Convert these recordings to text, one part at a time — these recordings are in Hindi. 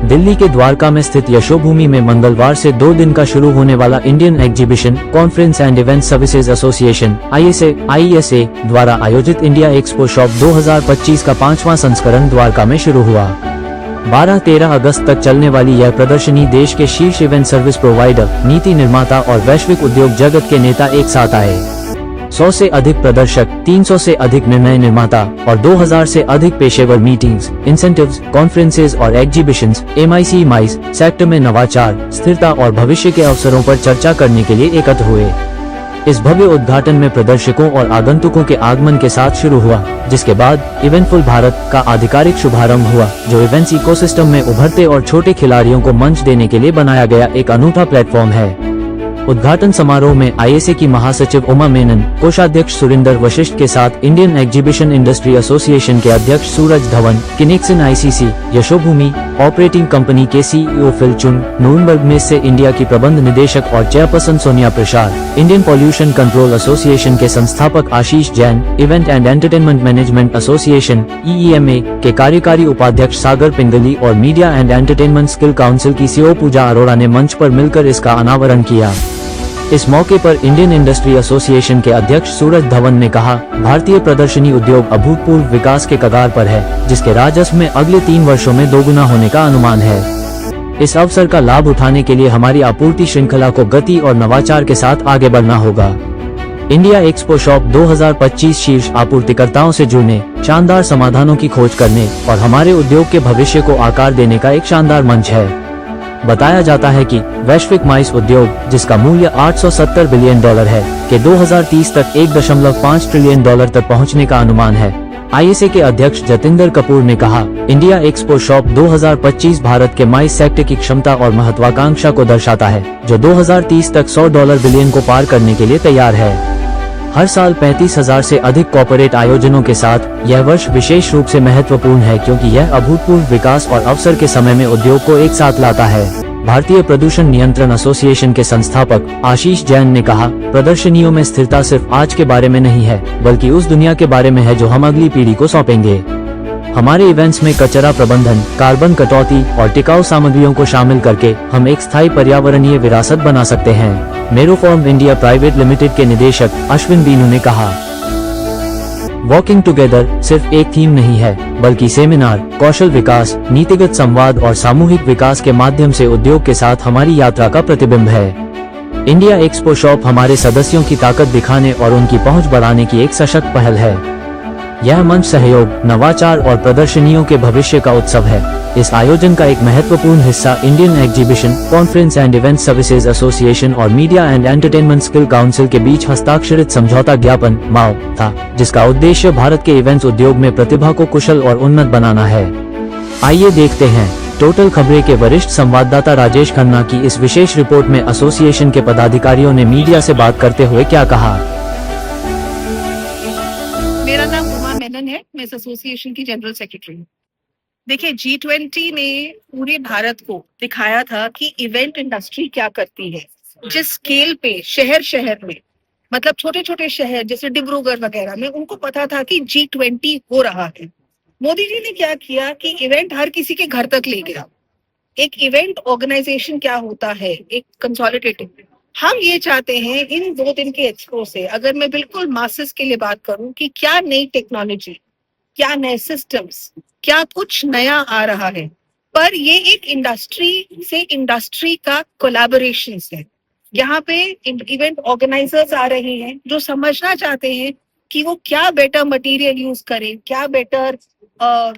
दिल्ली के द्वारका में स्थित यशोभूमि में मंगलवार से 2 दिन का शुरू होने वाला Indian exhibition conference and event services association ISA द्वारा आयोजित इंडिया एक्सपो शॉप 2025 का 5वां संस्करण द्वारका में शुरू हुआ। 12-13 अगस्त तक चलने वाली यह प्रदर्शनी देश के शीर्ष इवेंट सर्विस प्रोवाइडर, नीति निर्माता और वैश्विक उद्योग जगत के नेता एक साथ आए। 100 से अधिक प्रदर्शक, 300 से अधिक निर्णय निर्माता और 2000 से अधिक पेशेवर मीटिंग्स, इंसेंटिव्स, कॉन्फ्रेंसेज और एग्जीबिशंस MIC सेक्टर में नवाचार, स्थिरता और भविष्य के अवसरों पर चर्चा करने के लिए एकत्र हुए। इस भव्य उद्घाटन में प्रदर्शकों और आगंतुकों के आगमन के साथ शुरू हुआ, जिसके बाद इवेंटफुल भारत का आधिकारिक शुभारंभ हुआ, जो इवेंट्स इकोसिस्टम में उभरते और छोटे खिलाड़ियों को मंच देने के लिए बनाया गया एक अनूठा प्लेटफॉर्म है। उद्घाटन समारोह में ISA की महासचिव उमा मेनन, कोषाध्यक्ष सुरिंदर वशिष्ठ के साथ इंडियन एग्जीबिशन इंडस्ट्री एसोसिएशन के अध्यक्ष सूरज धवन, किनेक्सन ICC, यशोभूमि ऑपरेटिंग कंपनी के CEO फिल चुन, नूरनबर्ग में से इंडिया की प्रबंध निदेशक और chairperson Sonia Prasad, Indian pollution control association के संस्थापक Ashish Jain, event and entertainment management association EEMA के कार्यकारी उपाध्यक्ष सागर पिंगली और media and entertainment skill council की CEO पूजा अरोड़ा ने मंच पर मिलकर इसका अनावरण किया। इस मौके पर इंडियन इंडस्ट्री एसोसिएशन के अध्यक्ष सूरज धवन ने कहा, भारतीय प्रदर्शनी उद्योग अभूतपूर्व विकास के कगार पर है, जिसके राजस्व में अगले 3 वर्षों में दोगुना होने का अनुमान है। इस अवसर का लाभ उठाने के लिए हमारी आपूर्ति श्रृंखला को गति और नवाचार के साथ आगे बढ़ना होगा। इंडिया एक्सपो शॉप 2025 शीर्ष आपूर्तिकर्ताओं से जुड़ने, शानदार समाधानों की खोज करने और हमारे उद्योग के भविष्य को आकार देने का एक शानदार मंच है। बताया जाता है कि वैश्विक माइस उद्योग, जिसका मूल्य $870 बिलियन है, के 2030 तक $1.5 ट्रिलियन तक पहुंचने का अनुमान है। ISA के अध्यक्ष जतिंदर कपूर ने कहा, इंडिया एक्सपो शॉप 2025 भारत के माइस सेक्टर की क्षमता और महत्वाकांक्षा को दर्शाता है, जो 2030 तक $100 बिलियन को पार करने के लिए तैयार है। हर साल 35,000 से अधिक कॉर्पोरेट आयोजनों के साथ यह वर्ष विशेष रूप से महत्वपूर्ण है, क्योंकि यह अभूतपूर्व विकास और अवसर के समय में उद्योग को एक साथ लाता है। भारतीय प्रदूषण नियंत्रण एसोसिएशन के संस्थापक आशीष जैन ने कहा, प्रदर्शनियों में स्थिरता सिर्फ आज के बारे में नहीं है, बल्कि उस दुनिया के बारे में है जो हम अगली पीढ़ी को सौंपेंगे। हमारे इवेंट्स में कचरा प्रबंधन, कार्बन कटौती और टिकाऊ सामग्रियों को शामिल करके हम एक स्थायी पर्यावरणीय विरासत बना सकते हैं। मेरोफॉर्म इंडिया प्राइवेट लिमिटेड के निदेशक अश्विन बीनू ने कहा, वॉकिंग टुगेदर सिर्फ एक थीम नहीं है, बल्कि सेमिनार, कौशल विकास, नीतिगत संवाद और सामूहिक विकास के माध्यम से उद्योग के साथ हमारी यात्रा का प्रतिबिंब है। इंडिया एक्सपो शॉप हमारे सदस्यों की ताकत दिखाने और उनकी पहुंच बढ़ाने की एक सशक्त पहल है। यह मंच सहयोग, नवाचार और प्रदर्शनियों के भविष्य का उत्सव है। इस आयोजन का एक महत्वपूर्ण हिस्सा Indian exhibition, conference and event services association और media and entertainment skill council के बीच हस्ताक्षरित समझौता ज्ञापन MAO था, जिसका उद्देश्य भारत के इवेंट्स उद्योग में प्रतिभा को कुशल और उन्नत बनाना है। आइए देखते हैं टोटल खबरें के वरिष्ठ संवाददाता राजेश खन्ना की इस विशेष रिपोर्ट में एसोसिएशन के पदाधिकारियों ने मीडिया से बात करते हुए क्या कहा। मेरा नाम उमा मेनन है, मैं इस एसोसिएशन की जनरल सेक्रेटरी हूँ। देखिए, G20 ने पूरे भारत को दिखाया था कि इवेंट इंडस्ट्री क्या करती है। जिस स्केल पे शहर शहर में, मतलब छोटे छोटे शहर जैसे डिब्रूगढ़ वगैरह में, उनको पता था कि G20 हो रहा है। मोदी जी ने क्या किया कि इवेंट हर किसी के घर तक ले गया। एक इवेंट ऑर्गेनाइजेशन क्या होता है, एक कंसोलिडेटेड। हम ये चाहते हैं इन 2 दिन के एक्सपो से, अगर मैं बिल्कुल मासेस के लिए बात करूं, कि क्या नई टेक्नोलॉजी, क्या नए सिस्टम्स, क्या कुछ नया आ रहा है। पर ये एक इंडस्ट्री से इंडस्ट्री का कोलैबोरेशन है। यहाँ पे इवेंट ऑर्गेनाइजर्स आ रहे हैं जो समझना चाहते हैं कि वो क्या बेटर मटेरियल यूज करें, क्या बेटर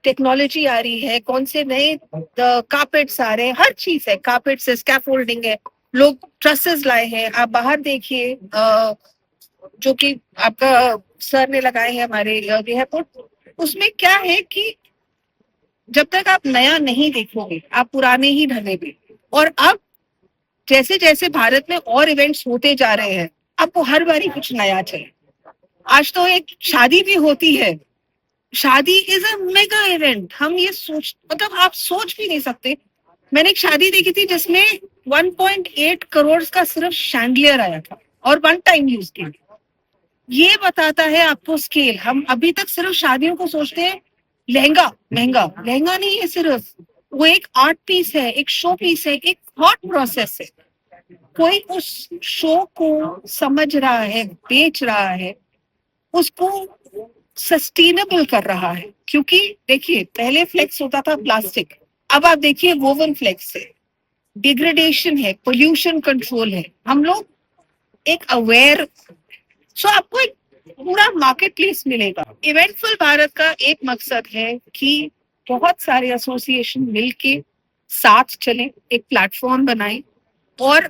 टेक्नोलॉजी आ रही है, कौन से नए कार्पेट्स आ रहे हैं, हर चीज है। कार्पेट्स है, स्कैफोल्डिंग है, लोग ट्रसेस लाए हैं। आप बाहर देखिए, जो कि आपका सर ने लगाए हैं हमारे एयरपोर्ट, उसमें क्या है कि जब तक आप नया नहीं देखोगे, आप पुराने ही ढलेंगे। और अब जैसे जैसे भारत में और इवेंट्स होते जा रहे हैं, आपको हर बारी कुछ नया चाहिए। आज तो एक शादी भी होती है, शादी इज अ मेगा इवेंट। हम ये मतलब आप सोच भी नहीं सकते। मैंने एक शादी देखी थी जिसमें 1.8 करोड़ का सिर्फ शैंडलियर आया था, और 1 टाइम यूज के लिए। ये बताता है आपको स्केल। हम अभी तक सिर्फ शादियों को सोचते हैं लहंगा महंगा, लहंगा नहीं है सिर्फ, वो एक आर्ट पीस है, एक शो पीस है, एक थॉट प्रोसेस है। कोई उस शो को समझ रहा है, बेच रहा है, उसको सस्टेनेबल कर रहा है। क्योंकि देखिए पहले फ्लेक्स होता था प्लास्टिक, अब आप देखिए वोवन फ्लेक्स है, डिग्रेडेशन है, पोल्यूशन कंट्रोल है। हम लोग एक अवेयर, सो आपको एक पूरा मार्केट प्लेस मिलेगा। इवेंटफुल भारत का एक मकसद है कि बहुत सारे एसोसिएशन मिलके साथ चलें, एक प्लेटफॉर्म बनाएं और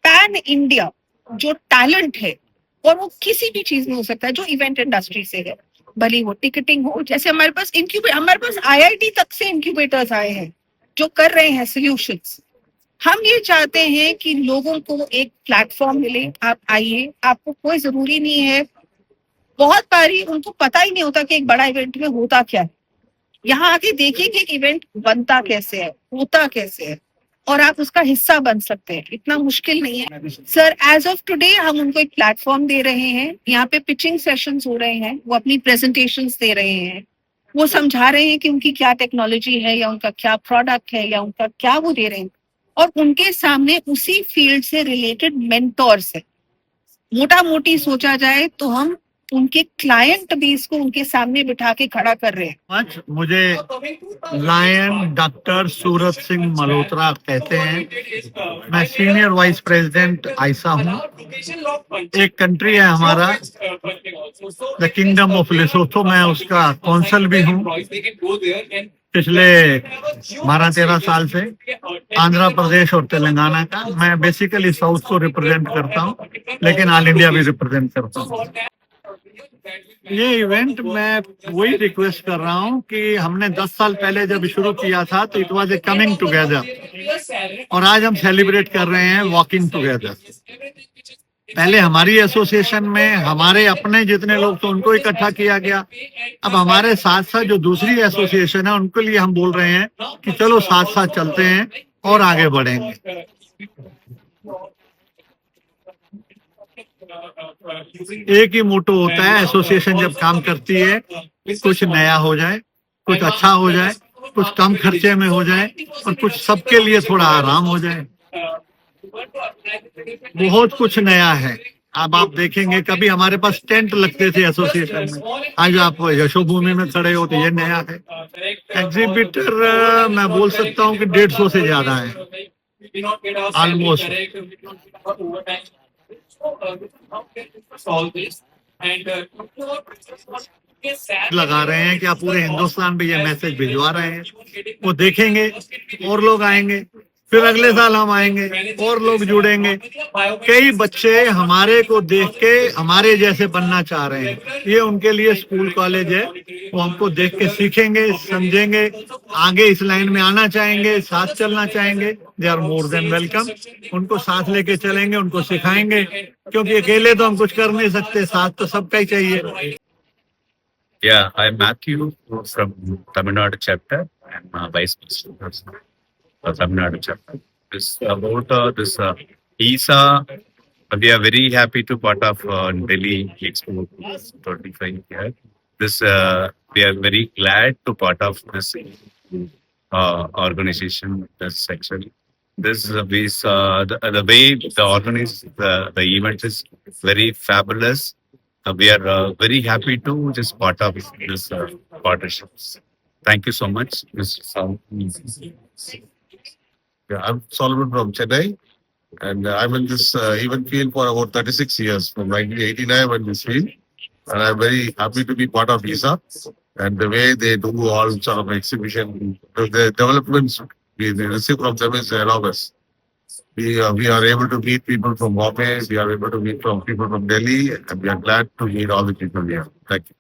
पैन इंडिया जो टैलेंट है, और वो किसी भी चीज में हो सकता है जो इवेंट इंडस्ट्री से है, भले वो टिकटिंग हो, जैसे हमारे पास हमारे पास आईआईटी तक से इंक्यूबेटर्स आए हैं जो कर रहे हैं सॉल्यूशंस। हम ये चाहते हैं कि लोगों को एक प्लेटफॉर्म मिले, आप आइए, आपको कोई जरूरी नहीं है। बहुत बारी उनको पता ही नहीं होता कि एक बड़ा इवेंट में होता क्या है। यहाँ आके देखिए कि एक इवेंट बनता कैसे है, होता कैसे है, और आप उसका हिस्सा बन सकते हैं। इतना मुश्किल नहीं है सर। एज ऑफ टुडे हम उनको एक प्लेटफॉर्म दे रहे हैं, यहाँ पे पिचिंग सेशंस हो रहे हैं, वो अपनी प्रेजेंटेशंस दे रहे हैं, वो समझा रहे हैं कि उनकी क्या टेक्नोलॉजी है या उनका क्या प्रोडक्ट है या उनका क्या वो दे रहे हैं, और उनके सामने उसी फील्ड से रिलेटेड मेंटोर्स है। मोटा मोटी सोचा जाए तो हम उनके क्लाइंट बेस को उनके सामने बिठा के खड़ा कर रहे हैं। मुझे लायन डॉक्टर सूरत सिंह मल्होत्रा कहते हैं। मैं सीनियर वाइस प्रेसिडेंट आयसा हूँ। एक कंट्री है हमारा द किंगडम ऑफ लेसोथो, मैं उसका कौंसल भी हूँ पिछले 12-13 साल से। आंध्र प्रदेश और तेलंगाना का मैं बेसिकली साउथ को रिप्रेजेंट करता हूँ, लेकिन ऑल इंडिया भी रिप्रेजेंट करता हूँ। ये इवेंट मैं वही रिक्वेस्ट कर रहा हूँ कि हमने 10 साल पहले जब शुरू किया था तो it was a coming together, और आज हम सेलिब्रेट कर रहे हैं वॉकिंग टुगेदर। पहले हमारी एसोसिएशन में हमारे अपने जितने लोग थे उनको इकट्ठा किया गया। अब हमारे साथ साथ जो दूसरी एसोसिएशन है उनके लिए हम बोल रहे हैं कि चलो साथ साथ चलते हैं और आगे बढ़ेंगे। एक ही मोटो होता है एसोसिएशन जब काम करती है, कुछ नया हो जाए, कुछ अच्छा हो जाए, कुछ कम खर्चे में हो जाए, और कुछ सबके लिए थोड़ा आराम हो जाए। बहुत कुछ नया है। अब आप देखेंगे कभी हमारे पास टेंट लगते थे एसोसिएशन में, आज आप यशोभूमि में खड़े हो तो ये नया है। एग्जीबिटर मैं बोल सकता हूँ कि 150 से ज्यादा है ऑलमोस्ट। लगा रहे हैं कि आप पूरे हिंदुस्तान पे ये मैसेज भिजवा रहे हैं, वो देखेंगे और लोग आएंगे, फिर अगले साल हम आएंगे और लोग जुड़ेंगे। कई बच्चे हमारे को देख के हमारे जैसे बनना चाह रहे हैं। ये उनके लिए स्कूल कॉलेज है, वो हमको देख के सीखेंगे, समझेंगे, आगे इस लाइन में आना चाहेंगे, साथ चलना चाहेंगे। They are more than welcome. उनको साथ लेके चलेंगे, उनको सिखाएंगे, क्योंकि अकेले तो हम कुछ कर नहीं सकते, साथ तो सबका ही चाहिए। Yeah, I'm Matthew from Tamil Nadu chapter. I'm Vice President of Tamil Nadu chapter. This about this ESA, we are very happy to part of Delhi Expo 25 here. This we are very glad to part of this organization. This section. This the way the organize the event is very fabulous. We are very happy to just part of this partnerships. Thank you so much, Mr. Sam. Yeah, I'm Solomon from Chennai, and I'm in this event field for about 36 years, from 1989 I'm in this field, and I'm very happy to be part of ESA, and the way they do all sort of exhibition, the developments we receive from them is enormous. We are able to meet people from Bombay, we are able to meet from people from Delhi, and we are glad to meet all the people here. Thank you.